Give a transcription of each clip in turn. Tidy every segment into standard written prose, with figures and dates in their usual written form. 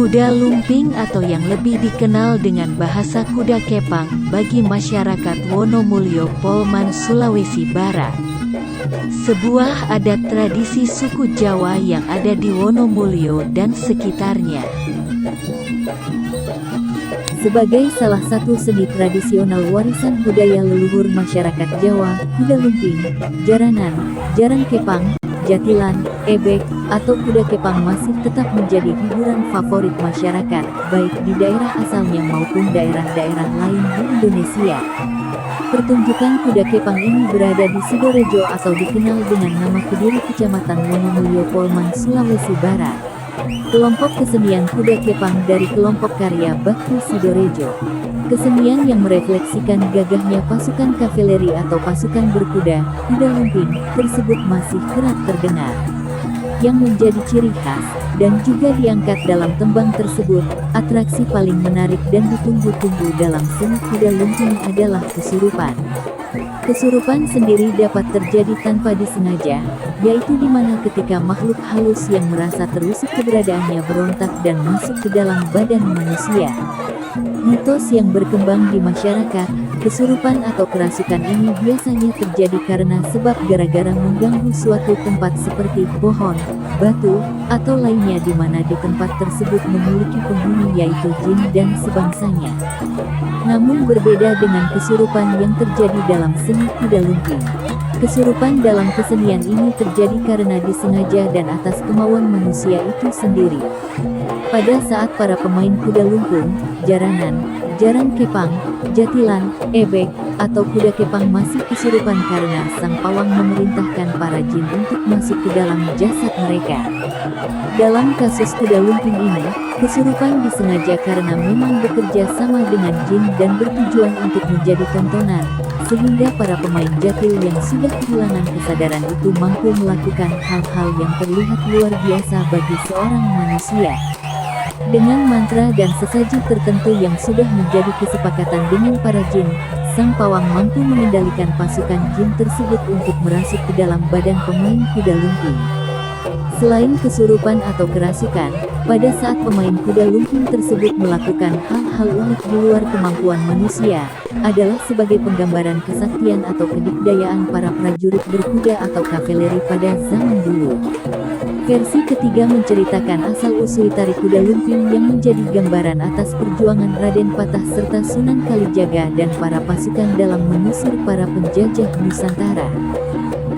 Kuda lumping atau yang lebih dikenal dengan bahasa kuda kepang bagi masyarakat Wonomulyo Polman Sulawesi Barat. Sebuah adat tradisi suku Jawa yang ada di Wonomulyo dan sekitarnya. Sebagai salah satu seni tradisional warisan budaya leluhur masyarakat Jawa, kuda lumping, jaranan, jaran kepang, jatilan, ebek, atau kuda kepang masih tetap menjadi hiburan favorit masyarakat, baik di daerah asalnya maupun daerah-daerah lain di Indonesia. Pertunjukan kuda kepang ini berada di Sidorejo atau dikenal dengan nama Kediri, Kecamatan Wonomulyo, Polman, Sulawesi Barat. Kelompok kesenian kuda kepang dari kelompok karya Bakti Sidorejo. Kesenian yang merefleksikan gagahnya pasukan kavaleri atau pasukan berkuda, kuda lumping, tersebut masih kerap terdengar. Yang menjadi ciri khas, dan juga diangkat dalam tembang tersebut, atraksi paling menarik dan ditunggu-tunggu dalam seni kuda lumping adalah kesurupan. Kesurupan sendiri dapat terjadi tanpa disengaja, yaitu di mana ketika makhluk halus yang merasa terusik keberadaannya berontak dan masuk ke dalam badan manusia. Mitos yang berkembang di masyarakat, kesurupan atau kerasukan ini biasanya terjadi karena sebab gara-gara mengganggu suatu tempat seperti pohon, batu, atau lainnya di mana di tempat tersebut memiliki penghuni yaitu jin dan sebangsanya. Namun berbeda dengan kesurupan yang terjadi dalam seni kuda lumping. Kesurupan dalam kesenian ini terjadi karena disengaja dan atas kemauan manusia itu sendiri. Pada saat para pemain kuda lumping, jaranan, jaran kepang, jatilan, ebek, atau kuda kepang masih kesurupan karena sang pawang memerintahkan para jin untuk masuk ke dalam jasad mereka. Dalam kasus kuda lumping ini, kesurupan disengaja karena memang bekerja sama dengan jin dan bertujuan untuk menjadi tontonan, sehingga para pemain jatil yang sudah kehilangan kesadaran itu mampu melakukan hal-hal yang terlihat luar biasa bagi seorang manusia. Dengan mantra dan sesaji tertentu yang sudah menjadi kesepakatan dengan para jin, sang pawang mampu mengendalikan pasukan jin tersebut untuk merasuk ke dalam badan pemain kuda lumping. Selain kesurupan atau kerasukan, pada saat pemain kuda lumping tersebut melakukan hal-hal unik di luar kemampuan manusia, adalah sebagai penggambaran kesaktian atau kedikdayaan para prajurit berkuda atau kavaleri pada zaman dulu. Versi ketiga menceritakan asal-usul tari kuda lumping yang menjadi gambaran atas perjuangan Raden Patah serta Sunan Kalijaga dan para pasukan dalam mengusir para penjajah Nusantara.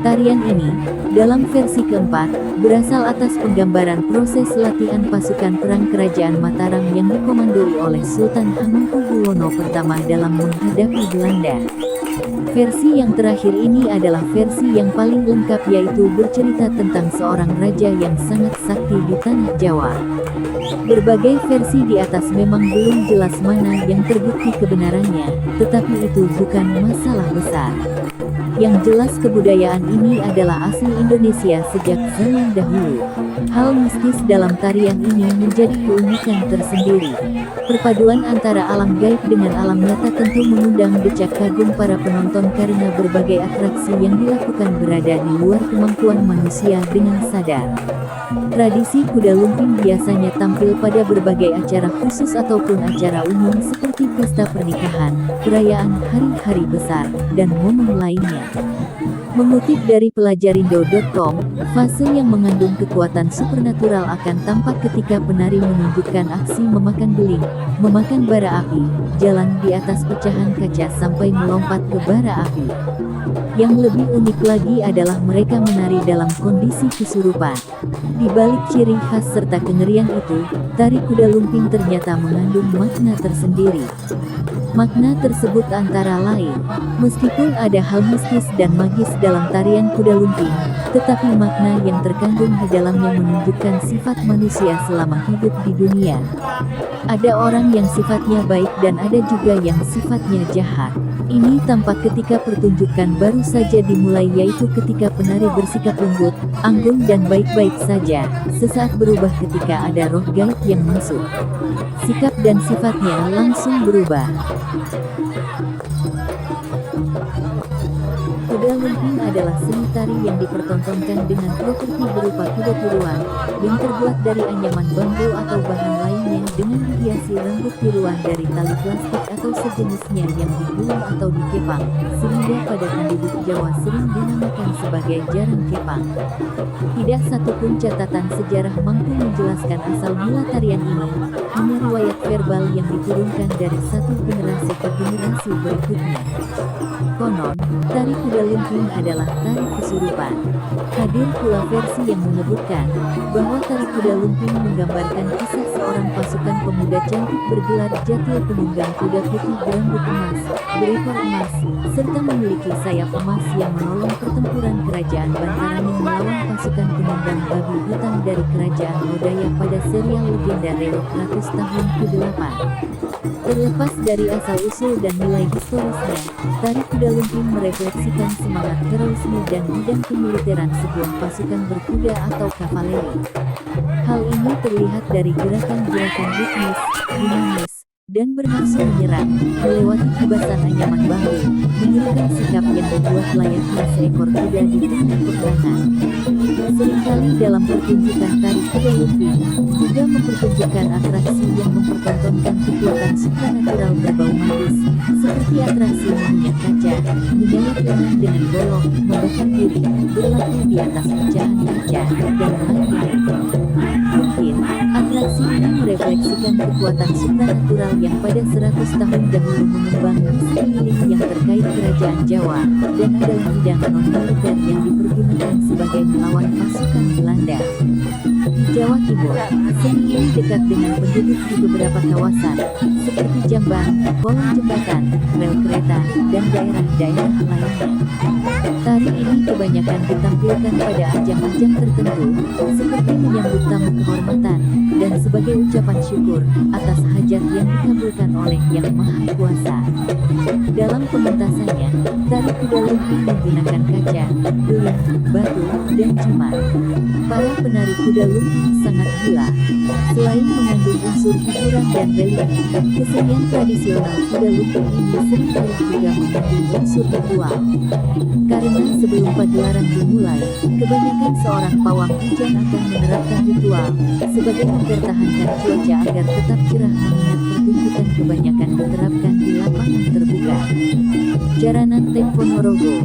Tarian ini, dalam versi keempat, berasal atas penggambaran proses latihan pasukan perang Kerajaan Mataram yang dikomandoi oleh Sultan Hamengkubuwono pertama dalam menghadapi Belanda. Versi yang terakhir ini adalah versi yang paling lengkap, yaitu bercerita tentang seorang raja yang sangat sakti di tanah Jawa. Berbagai versi di atas memang belum jelas mana yang terbukti kebenarannya, tetapi itu bukan masalah besar. Yang jelas kebudayaan ini adalah asli Indonesia sejak zaman dahulu. Hal mistis dalam tarian ini menjadi keunikan tersendiri. Perpaduan antara alam gaib dengan alam nyata tentu mengundang decak kagum para penonton karena berbagai atraksi yang dilakukan berada di luar kemampuan manusia dengan sadar. Tradisi kuda lumping biasanya tampil pada berbagai acara khusus ataupun acara umum seperti pesta pernikahan, perayaan hari-hari besar, dan momen lainnya. Mengutip dari pelajarindo.com, fase yang mengandung kekuatan supernatural akan tampak ketika penari menunjukkan aksi memakan beling, memakan bara api, jalan di atas pecahan kaca sampai melompat ke bara api. Yang lebih unik lagi adalah mereka menari dalam kondisi kesurupan. Di balik ciri khas serta kengerian itu, tari kuda lumping ternyata mengandung makna tersendiri. Makna tersebut antara lain, meskipun ada hal mistis dan magis dalam tarian kuda lumping, tetapi makna yang terkandung di dalamnya menunjukkan sifat manusia selama hidup di dunia. Ada orang yang sifatnya baik dan ada juga yang sifatnya jahat. Ini tampak ketika pertunjukan baru saja dimulai, yaitu ketika penari bersikap lembut, anggun dan baik-baik saja, sesaat berubah ketika ada roh gaib yang masuk. Sikap dan sifatnya langsung berubah. Kuda lumping adalah seni tari yang dipertontonkan dengan properti berupa kuda tiruan, yang terbuat dari anyaman bambu atau bahan lainnya dengan dihiasi rambut tiruan dari tali plastik atau sejenisnya yang digulung atau dikepang, sehingga pada penduduk Jawa sering dinamakan sebagai jarang kepang. Tidak satupun catatan sejarah mampu menjelaskan asal mula tarian ini, hanya riwayat verbal yang diturunkan dari satu generasi ke generasi berikutnya. Konon, tari kuda lumping adalah tari kesurupan. Hadir pula versi yang menyebutkan bahwa tari kuda lumping menggambarkan kisah seorang pasukan pemuda cantik bergelar Jatil penunggang kuda putih berambut emas, berekor emas, serta memiliki sayap emas yang menolong pertempuran kerajaan Bantaran yang melawan pasukan penunggang babi hitam dari kerajaan Lodaya pada serial legenda Reok Ratus tahun ke-8. Terlepas dari asal-usul dan nilai historisnya, tari kuda lumping merefleksikan semangat heroisme dan bidang kemiliteran sebuah pasukan berkuda atau kavaleri. Hal ini terlihat dari gerakan-gerakan ritmis, dinamis, dan bernafsu menyerang, melewati kibasan anyaman bambu, menunjukkan sikap yang membuat layaknya seekor kuda di tengah peperangan. Seringkali dalam pertunjukan tari kuda lumping, juga mempertunjukkan atraksi yang mempertontonkan kekuatan supranatural berbau magis, seperti atraksi meminyak kaca, menyayat lengan dengan golok, membakar diri, berlaku di atas pecahan kaca, dan lain-lain. Mungkin, atraksi ini merefleksikan kekuatan supranatural yang pada 100 tahun dahulu mengembang di sekeliling yang terkait kerajaan Jawa, dan adalah bidang non-militer yang dipergunakan sebagai melawan pasukan Belanda. Di Jawa Timur, seni ini dekat dengan penduduk di beberapa kawasan, seperti Jamban, kolong jembatan, rel kereta, dan daerah-daerah lainnya. Tari ini kebanyakan ditampilkan pada ajang-ajang tertentu, seperti menyambut tamu kehormatan, dan sebagai ucapan syukur atas hajat yang dikabulkan oleh Yang Maha Kuasa. Dalam pementasannya, tari kuda lumping menggunakan kaca, beling, batu, dan cemar. Para penari kuda lumping sangat gila. Selain mengandung unsur hiburan dan religi, kesenian tradisional kuda lumping ini seringkali juga mengandung unsur ritual. Karena sebelum pagelaran dimulai, kebanyakan seorang pawang hujan akan menerapkan ritual, sebagai mempertahankan cuaca agar tetap cerah mengingat pertunjukan kebanyakan diterapkan di lapangan terbuka. Jaranan Teng Ponorogo,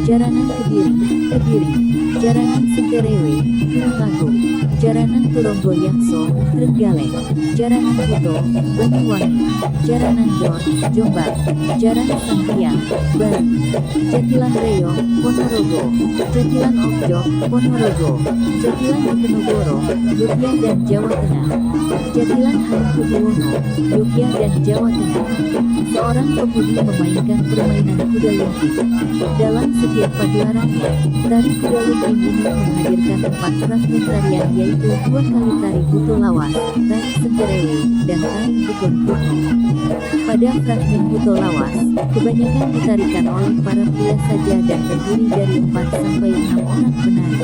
Jaranan Kediri, Kediri, Jaranan Senterewe, Tulungagung, Jaranan Turonggo Yakso, Trenggalek, Jaranan Kuto, Banyuwangi, Jaranan Dor, Jombang, Jaranan Sanghyang, Bali, Jatilan Reo, Ponorogo, Jatilan Okjok, Ponorogo, Jatilan Diponegoro, Yogyakarta dan Jawa Tengah, Jatilan Hamengkubuwono, Yogyakarta dan Jawa Tengah. Seorang pemudi memainkan permainan kuda lumping. Dalam setiap pagelarannya, tari kuda lumping ini menghadirkan 4 fragmen tarian, yaitu 2 kali tari buto lawas, tari senterewe, dan tari dukun putih. Pada fragmen buto lawas, kebanyakan ditarikan oleh para pria saja dan terdiri dari 4 sampai 6 orang penari.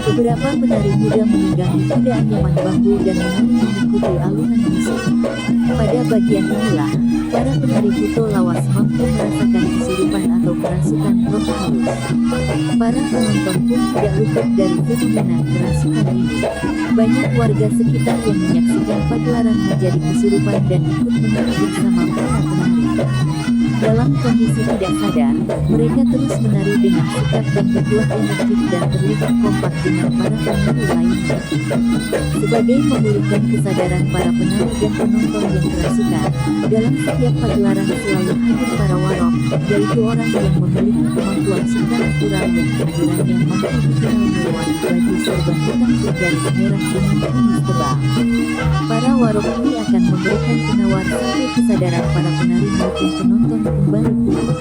Beberapa penari muda menunggangi kuda anyaman bambu dan menari mengikuti alunan musik. Pada bagian inilah, para penari buto lawas mampu merasakan kesurupan atau kerasukan roh halus. Para penonton pun tidak luput dari fenomena kerasukan ini. Banyak warga sekitar yang menyaksikan pagelaran menjadi kesurupan dan ikut menari bersama para penari. Dalam Dalam kondisi tidak sadar, mereka terus menari dengan sikap dan berbuat energik dan terlibat kompak dengan para penari lainnya. Sebagai memulihkan kesadaran para penari dan penonton yang kerasukan, dalam setiap pagelaran selalu hadir para warok, yaitu orang yang memiliki kemampuan supranatural dan kehadirannya mampu dikenal melewati baju sorban hitam bergaris merah dengan kumis tebal. Para warok ini akan memberikan penawar sampai kesadaran para penari maupun penonton kembali pulih.